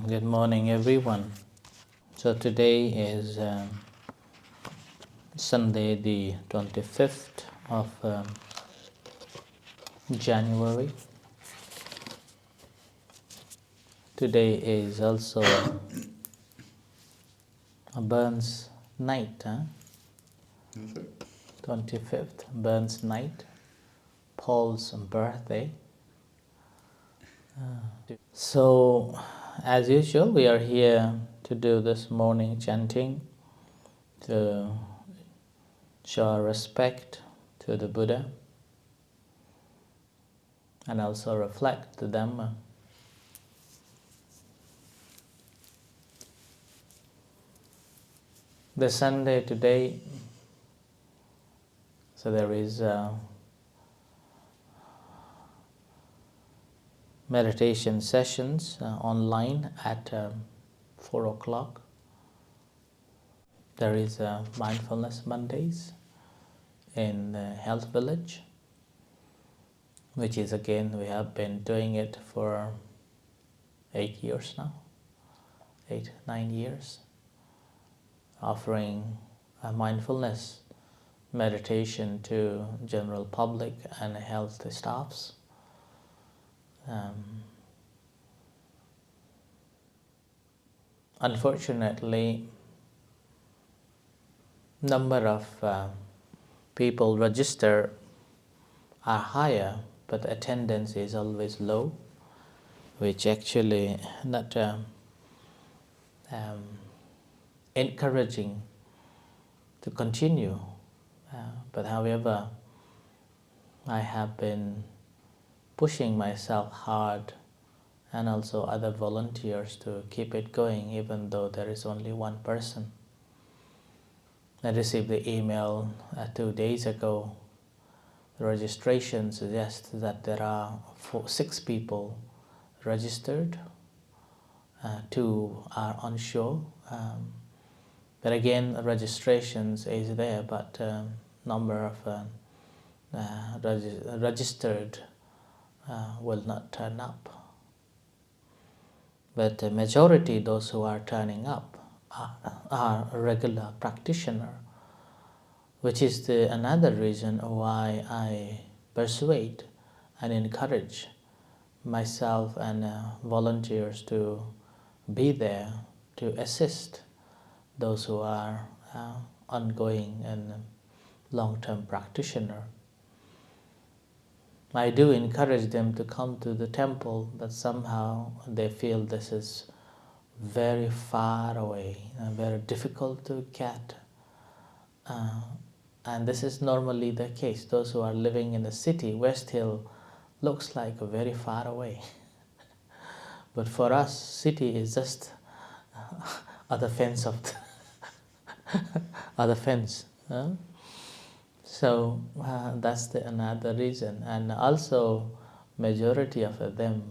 Good morning, everyone. So today is Sunday, the 25th of January. Today is also a Burns night, huh? 25th, Burns night, Paul's birthday. So, as usual, we are here to do this morning chanting to show our respect to the Buddha and also reflect the Dhamma. The Sunday today, so there is meditation sessions online at 4 o'clock. There is Mindfulness Mondays in the Health Village, which is again, we have been doing it for 8 years now, 9 years, offering mindfulness meditation to general public and health staffs. Unfortunately, number of people register are higher, but attendance is always low, which actually not encouraging to continue. But however, I have been pushing myself hard and also other volunteers to keep it going, even though there is only one person. I received the email 2 days ago. The registration suggests that there are 6 people registered, 2 are unsure. But again, registrations is there, but number of registered will not turn up. But the majority, those who are turning up, are regular practitioners, which is another reason why I persuade and encourage myself and volunteers to be there to assist those who are ongoing and long-term practitioner. I do encourage them to come to the temple, but somehow they feel this is very far away and very difficult to get. And this is normally the case. Those who are living in the city, West Hill looks like very far away. But for us, city is just other fence of other fence. So that's another reason. And also majority of them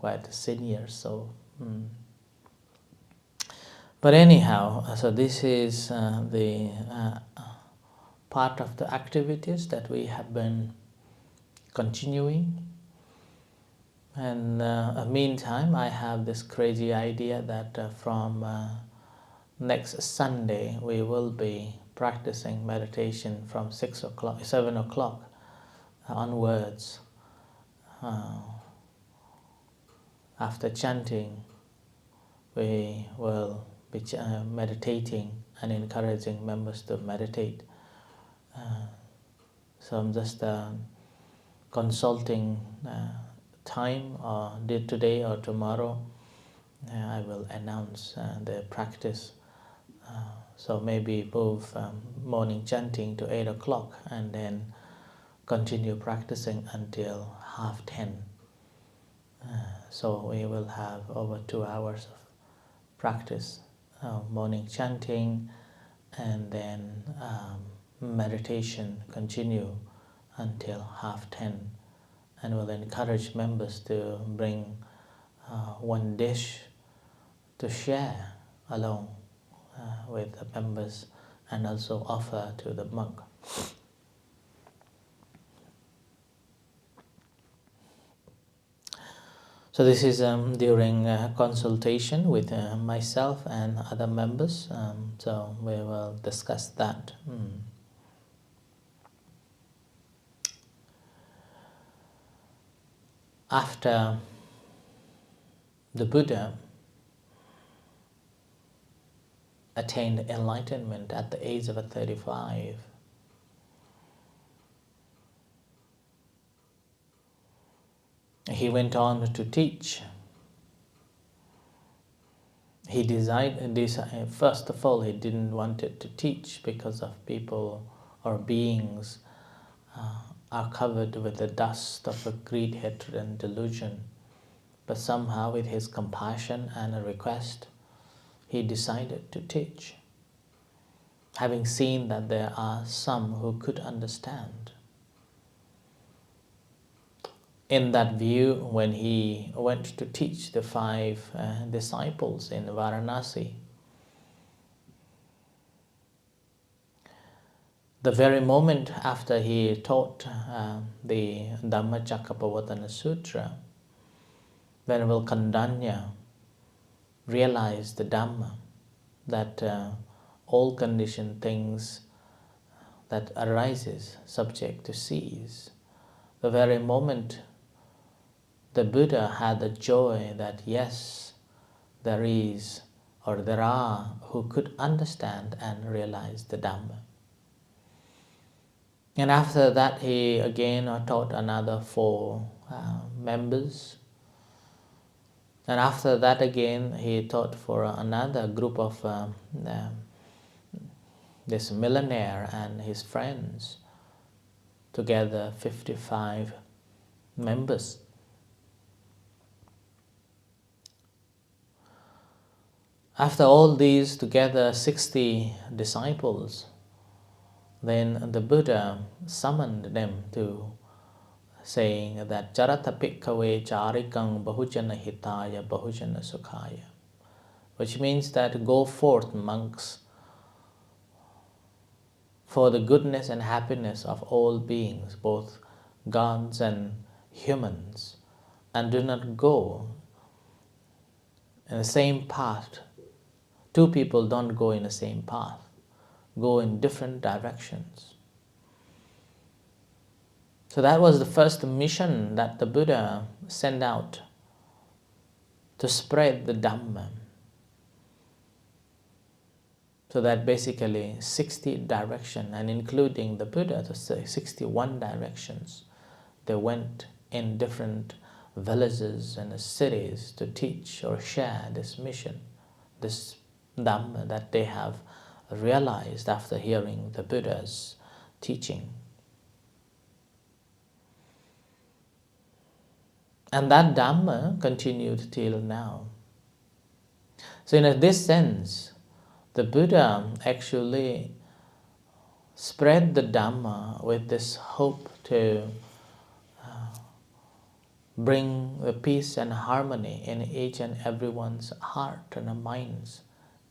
quite senior. So, but anyhow, so this is the part of the activities that we have been continuing. And meantime, I have this crazy idea that from next Sunday we will be practicing meditation from 7 o'clock onwards. After chanting, we will be meditating and encouraging members to meditate. So I'm just consulting time, or did today or tomorrow. I will announce the practice. So maybe move morning chanting to 8 o'clock and then continue practicing until 10:30. So we will have over 2 hours of practice, morning chanting, and then meditation continue until 10:30. And we'll encourage members to bring one dish to share along with the members and also offer to the monk. So this is during consultation with myself and other members. So we will discuss that. After the Buddha attained enlightenment at the age of 35, he went on to teach. He first of all, he didn't want it to teach because of people or beings are covered with the dust of greed, hatred and delusion. But somehow with his compassion and a request, he decided to teach, having seen that there are some who could understand. In that view, when he went to teach the 5 disciples in Varanasi, the very moment after he taught the Dhammacakkappavattana Sutra, Venerable Kandanya realized the Dhamma, that all conditioned things that arises subject to cease. The very moment the Buddha had the joy that yes, there is or there are who could understand and realize the Dhamma. And after that, he again taught another 4 members. And after that again, he taught for another group of this millionaire and his friends, together 55 members. After all these together 60 disciples, then the Buddha summoned them to saying that Charata Pikkave Charikang Bahujana Hitaya Bahujana Sukhaya, which means that go forth, monks, for the goodness and happiness of all beings, both gods and humans, and do not go in the same path. 2 people don't go in the same path, go in different directions. So that was the first mission that the Buddha sent out, to spread the Dhamma. So that basically 60 directions, and including the Buddha, to say 61 directions, they went in different villages and cities to teach or share this mission, this Dhamma that they have realized after hearing the Buddha's teaching. And that Dhamma continued till now. So in this sense, the Buddha actually spread the Dhamma with this hope to bring the peace and harmony in each and everyone's heart and minds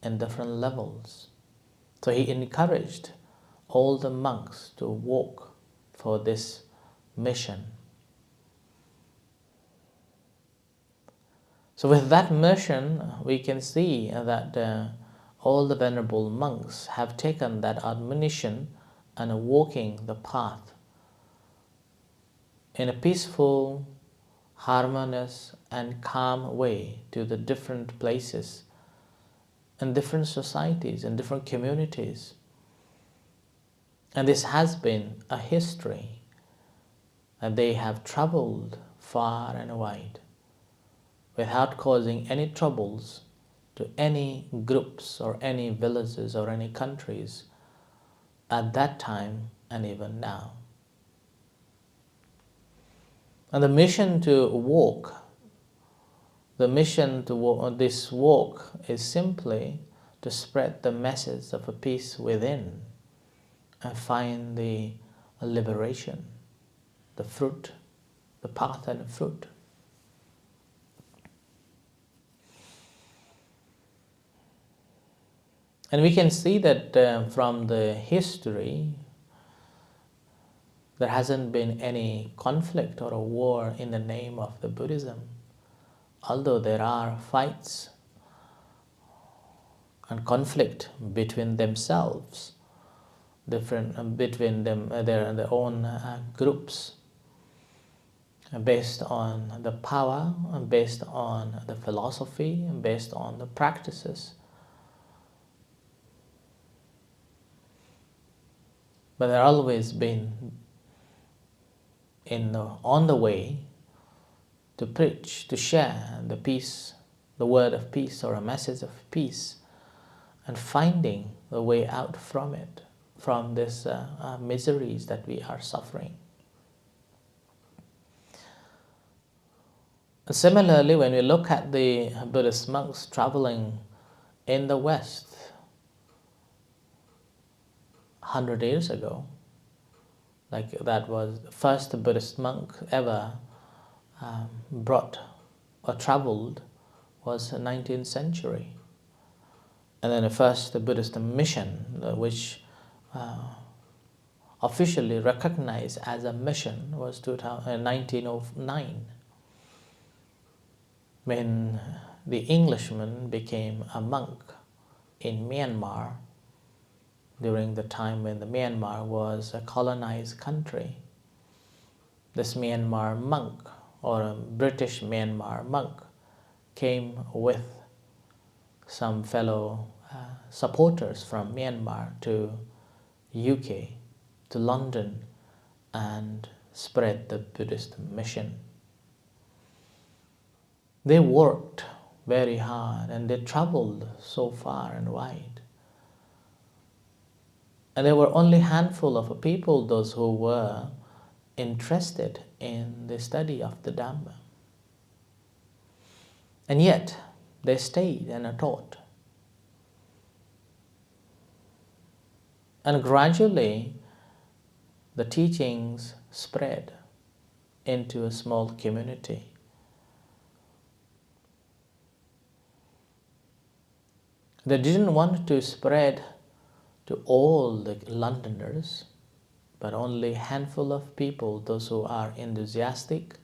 in different levels. So he encouraged all the monks to work for this mission. So with that mission, we can see that all the venerable monks have taken that admonition and are walking the path in a peaceful, harmonious and calm way to the different places and different societies and different communities. And this has been a history, and they have traveled far and wide without causing any troubles to any groups or any villages or any countries at that time and even now. And the mission to walk, this walk is simply to spread the message of a peace within and find the liberation, the fruit, the path and the fruit. And we can see that from the history, there hasn't been any conflict or a war in the name of the Buddhism. although there are fights and conflict between themselves, different between them, their own groups, based on the power, based on the philosophy, based on the practices. But they're always been on the way to preach, to share the peace, the word of peace or a message of peace, and finding the way out from it, from these miseries that we are suffering. Similarly, when we look at the Buddhist monks traveling in the West 100 years ago, like that was the first Buddhist monk ever brought or traveled was 19th century. And then the first Buddhist mission, which officially recognized as a mission, was 1909, when the Englishman became a monk in Myanmar during the time when the Myanmar was a colonized country. This Myanmar monk, or a British Myanmar monk, came with some fellow supporters from Myanmar to UK, to London, and spread the Buddhist mission. They worked very hard and they traveled so far and wide. And there were only a handful of people, those who were interested in the study of the Dhamma. And yet, they stayed and taught. And gradually, the teachings spread into a small community. They didn't want to spread to all the Londoners, but only a handful of people, those who are enthusiastic,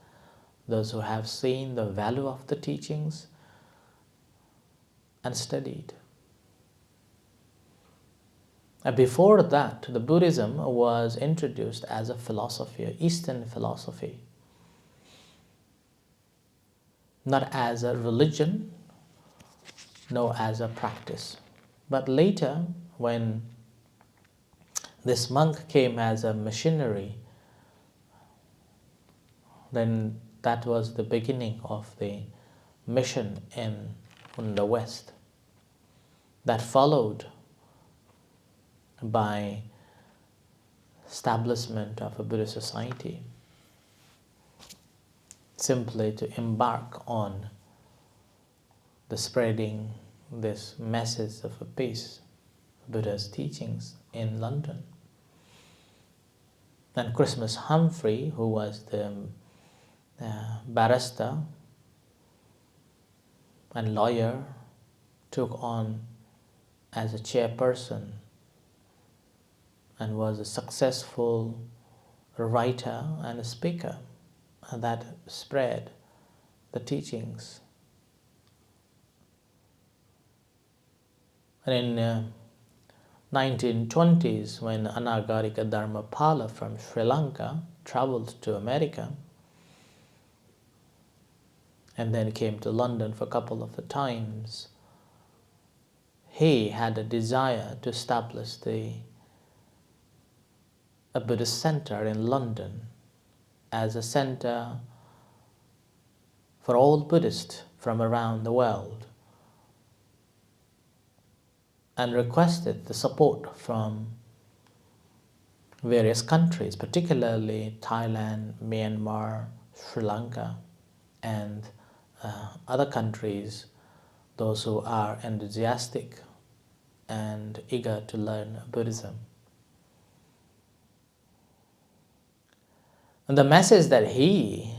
those who have seen the value of the teachings and studied. And before that, the Buddhism was introduced as a philosophy, an Eastern philosophy, not as a religion, nor as a practice. But later, when this monk came as a missionary, then that was the beginning of the mission in the West. That followed by establishment of a Buddhist society, simply to embark on the spreading this message of peace, Buddha's teachings in London. And Christmas Humphrey, who was the barrister and lawyer, took on as a chairperson and was a successful writer and a speaker, and that spread the teachings. And in 1920s, when Anagarika Dharmapala from Sri Lanka traveled to America and then came to London for a couple of times, he had a desire to establish a Buddhist center in London as a center for all Buddhists from around the world, and requested the support from various countries, particularly Thailand, Myanmar, Sri Lanka, and other countries, those who are enthusiastic and eager to learn Buddhism. And the message that he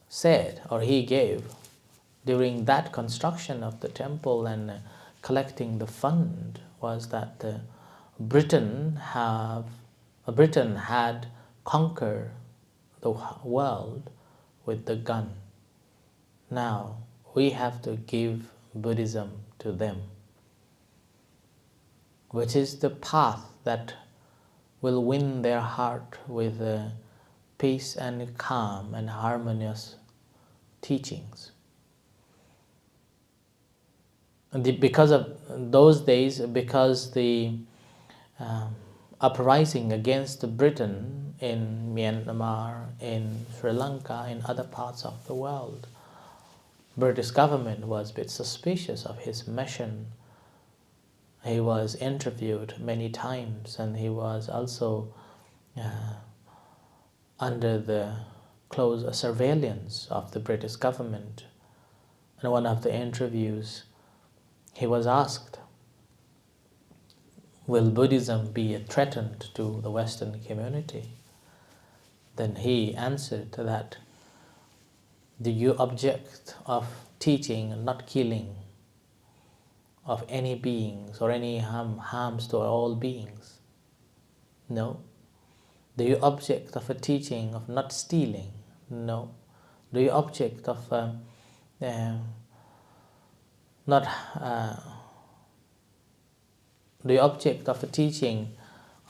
said, or he gave, during that construction of the temple and collecting the fund, was that Britain had conquered the world with the gun. Now we have to give Buddhism to them, which is the path that will win their heart with peace and calm and harmonious teachings. And because of those days, because the uprising against Britain in Myanmar, in Sri Lanka, in other parts of the world, British government was a bit suspicious of his mission. He was interviewed many times, and he was also under the close surveillance of the British government. In one of the interviews, he was asked, will Buddhism be threatened to the Western community? Then he answered that, do you object of teaching not killing of any beings or any harms to all beings? No. Do you object of a teaching of not stealing? No. Do you object of do you object of a teaching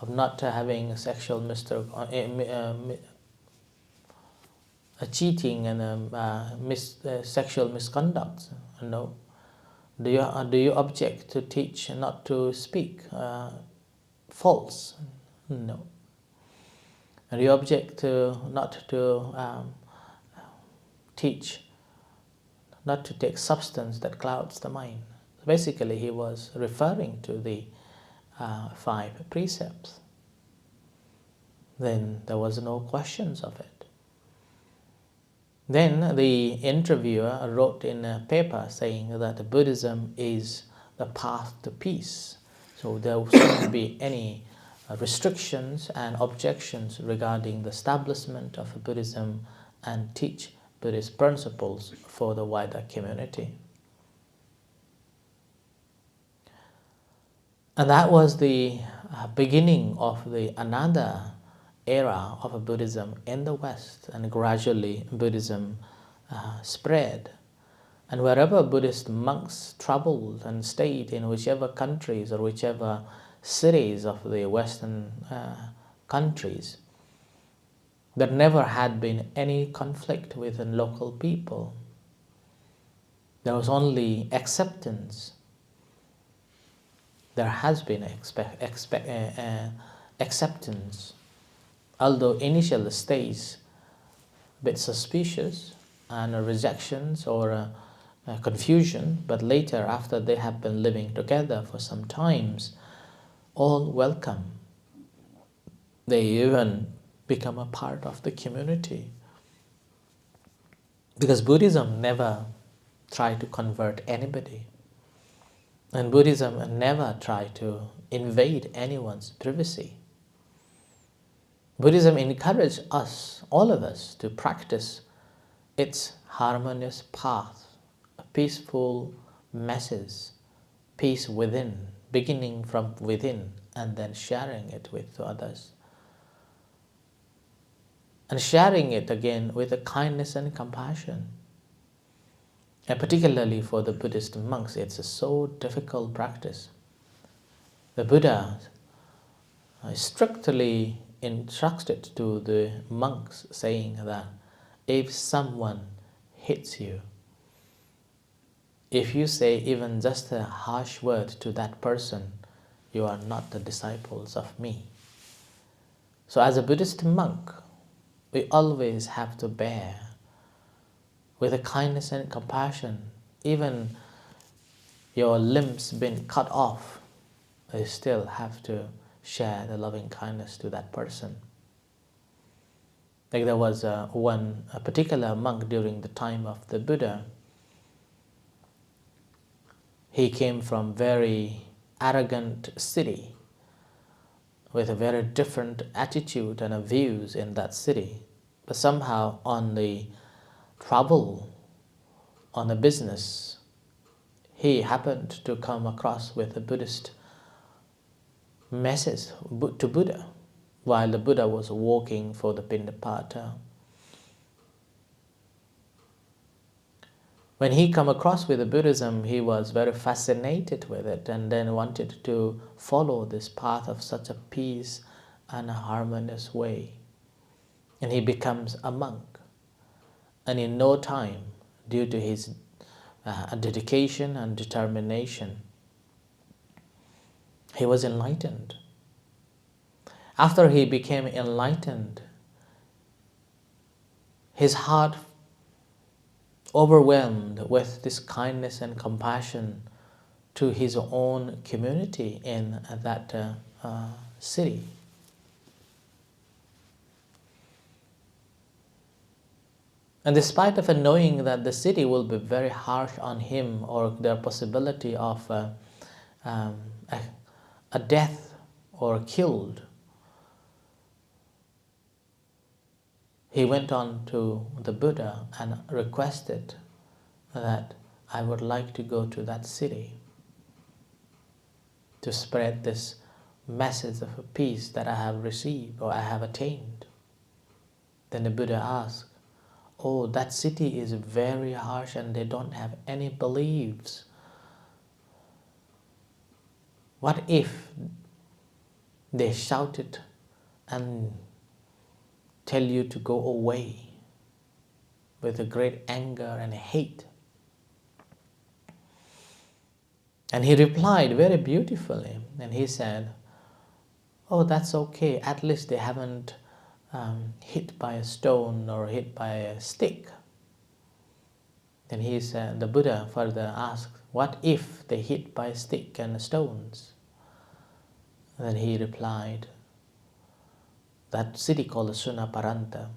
of not having sexual cheating and sexual misconduct? No. Do you object to teach not to speak false? No. And do you object to not to teach not to take substance that clouds the mind? Basically, he was referring to the 5 precepts. Then there was no questions of it. Then the interviewer wrote in a paper saying that Buddhism is the path to peace. So there shouldn't be any restrictions and objections regarding the establishment of Buddhism and teach Buddhist principles for the wider community. And that was the beginning of another era of Buddhism in the West, and gradually Buddhism spread. And wherever Buddhist monks traveled and stayed in whichever countries or whichever cities of the Western countries, there never had been any conflict with the local people. There was only acceptance. There has been acceptance, although initial stage a bit suspicious and rejections or confusion, but later, after they have been living together for some times, all welcome. They even become a part of the community. Because Buddhism never tried to convert anybody. And Buddhism never tried to invade anyone's privacy. Buddhism encouraged us, all of us, to practice its harmonious path, a peaceful message, peace within, beginning from within and then sharing it with others. And sharing it again with a kindness and compassion. And particularly for the Buddhist monks, it's a so difficult practice. The Buddha strictly instructed to the monks, saying that if someone hits you, if you say even just a harsh word to that person, you are not the disciples of me. So as a Buddhist monk, we always have to bear with a kindness and compassion. Even your limbs been cut off, you still have to share the loving kindness to that person. Like there was a particular monk during the time of the Buddha. He came from very arrogant city with a very different attitude and views in that city. But somehow on the travel, on the business, he happened to come across with a Buddhist message to Buddha while the Buddha was walking for the Pindapata When he come across with the Buddhism, he was very fascinated with it and then wanted to follow this path of such a peace and a harmonious way. And he becomes a monk. And in no time, due to his dedication and determination, he was enlightened. After he became enlightened, his heart overwhelmed with this kindness and compassion to his own community in that city. And despite of knowing that the city will be very harsh on him, or the possibility of a death or killed, he went on to the Buddha and requested that I would like to go to that city to spread this message of peace that I have received or I have attained. Then the Buddha asked, oh, that city is very harsh and they don't have any beliefs. What if they shouted and tell you to go away with a great anger and hate? And he replied very beautifully, and he said, oh, that's okay, at least they haven't hit by a stone or hit by a stick. Then the Buddha further asked, what if they hit by a stick and stones? Then he replied, that city called Sunaparanta,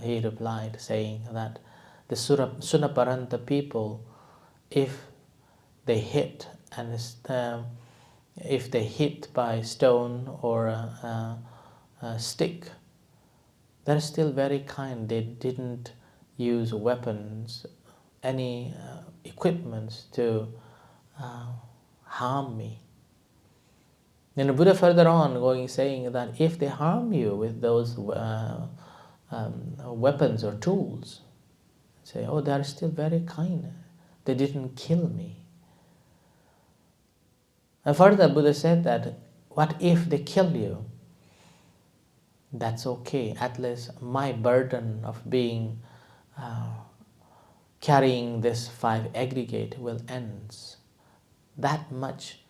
he replied saying that the Sunaparanta people, if they hit if they hit by stone or a stick, they're still very kind. They didn't use weapons, any equipment to harm me. Then the Buddha further on going saying that if they harm you with those weapons or tools, say, oh, they are still very kind. They didn't kill me. And further, Buddha said that, what if they kill you? That's okay. At least my burden of being carrying this 5 aggregate will end. That much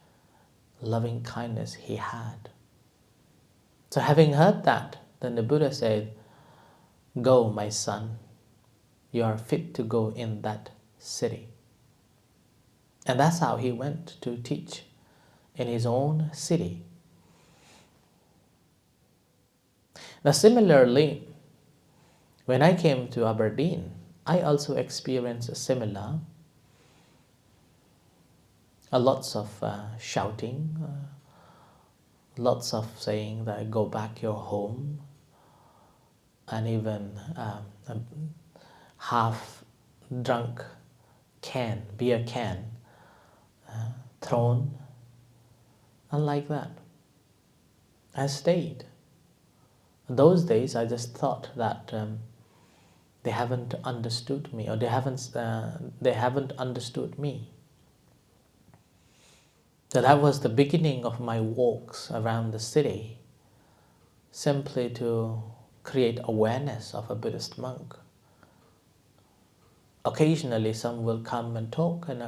loving kindness he had. So having heard that, then the Buddha said, go, my son. You are fit to go in that city. And that's how he went to teach in his own city. Now similarly, when I came to Aberdeen, I also experienced a similar, lots of shouting, lots of saying that go back your home, and even a half drunk beer can thrown, and like that. I stayed. Those days I just thought that they haven't understood me, or they haven't understood me. So that was the beginning of my walks around the city, simply to create awareness of a Buddhist monk. Occasionally some will come and talk, and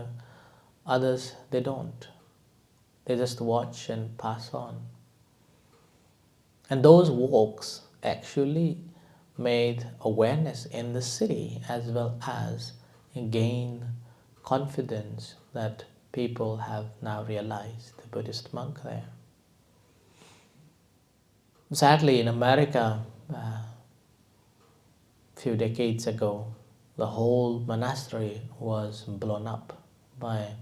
others they don't. They just watch and pass on. And those walks actually made awareness in the city, as well as gain confidence that people have now realized the Buddhist monk there. Sadly, in America, a few decades ago, the whole monastery was blown up by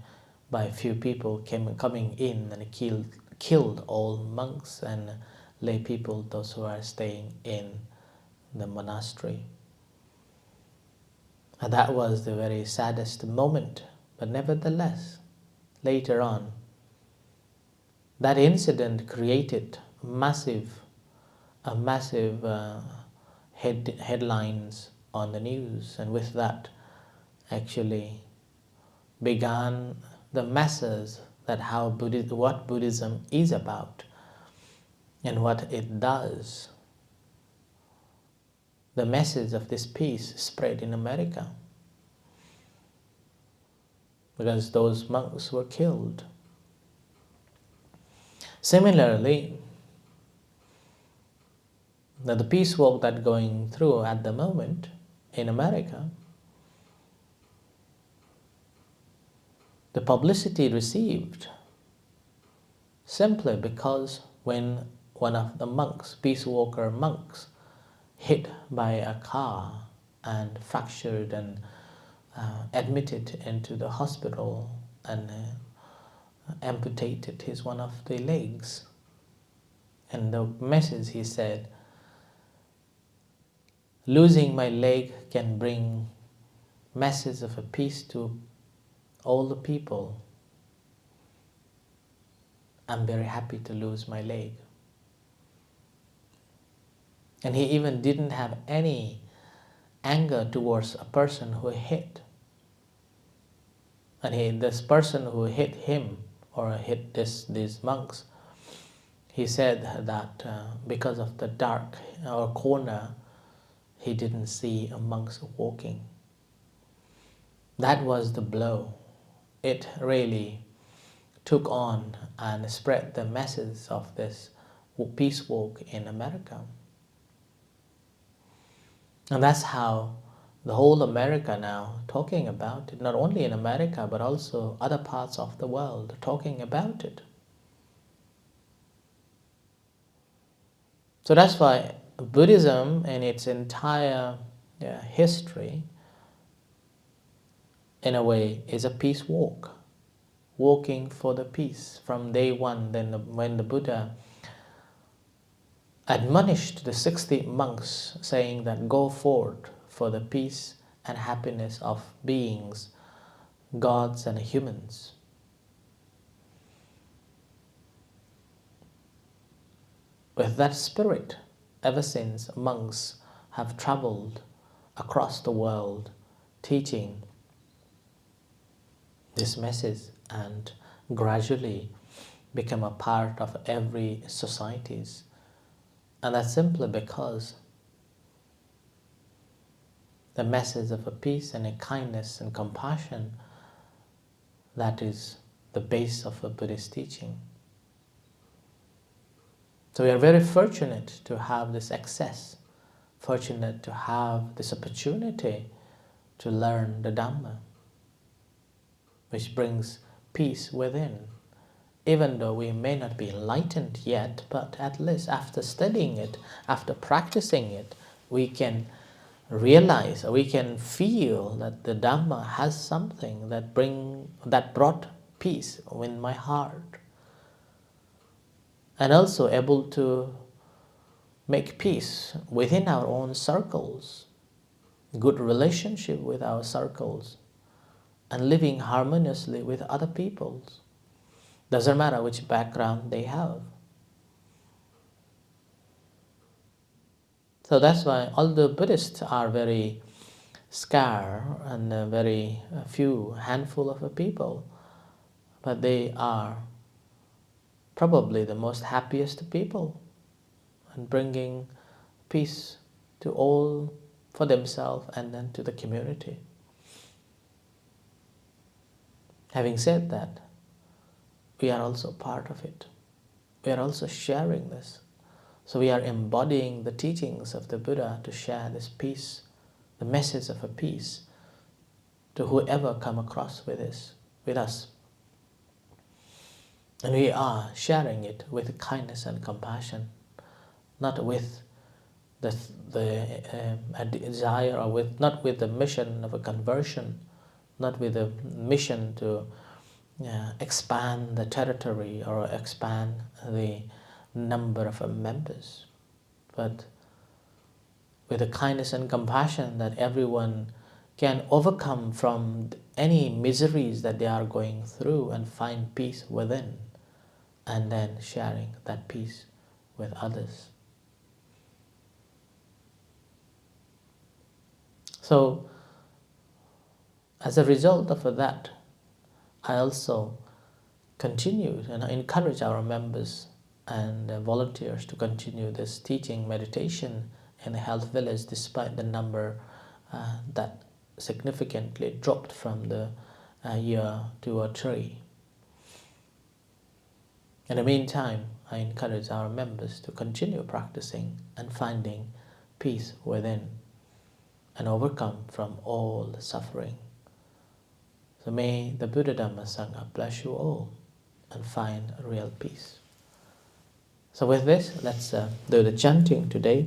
a few people coming in and killed all monks and lay people, those who are staying in the monastery. And that was the very saddest moment. But nevertheless, later on, that incident created massive headlines on the news, and with that, actually began the message that what Buddhism is about and what it does. The message of this peace spread in America because those monks were killed. Similarly, the peace walk that's going through at the moment in America, the publicity received simply because when one of the monks, peace walker monks, hit by a car and fractured and admitted into the hospital and amputated his one of the legs. And the message he said, losing my leg can bring message of a peace to all the people. I'm very happy to lose my leg. And he even didn't have any anger towards a person who hit. And this person who hit him or hit these monks, he said that because of the dark or corner, he didn't see a monk walking. That was the blow. It really took on and spread the message of this peace walk in America. And that's how the whole America now talking about it, not only in America but also other parts of the world talking about it. So that's why Buddhism in its entire history, in a way, is a peace walk, walking for the peace from day one. Then when the Buddha admonished the 60 monks saying that go forth for the peace and happiness of beings, gods and humans. With that spirit, ever since, monks have traveled across the world teaching this message and gradually become a part of every societies. And that's simply because the message of a peace and a kindness and compassion, that is the base of a Buddhist teaching. So we are very fortunate to have this access, fortunate to have this opportunity to learn the Dhamma, which brings peace within. Even though we may not be enlightened yet, but at least after studying it, after practicing it, we can realize, or we can feel that the Dhamma has something that brought peace in my heart. And also able to make peace within our own circles, good relationship with our circles, and living harmoniously with other peoples. Doesn't matter which background they have. So that's why although Buddhists are very scarce and very few handful of people, but they are probably the most happiest people and bringing peace to all, for themselves and then to the community. Having said that, we are also part of it. We are also sharing this. So we are embodying the teachings of the Buddha to share this peace, the message of a peace, to whoever come across with us. And we are sharing it with kindness and compassion, not with the desire, or not with the mission of a conversion, not with the mission to expand the territory or expand the number of members, but with the kindness and compassion that everyone can overcome from any miseries that they are going through and find peace within, and then sharing that peace with others. as a result of that, I also continue and encourage our members and volunteers to continue this teaching meditation in the health village despite the number that significantly dropped from the year 2 or 3. In the meantime, I encourage our members to continue practicing and finding peace within and overcome from all suffering. So may the Buddha Dhamma Sangha bless you all and find real peace. So with this, let's do the chanting today.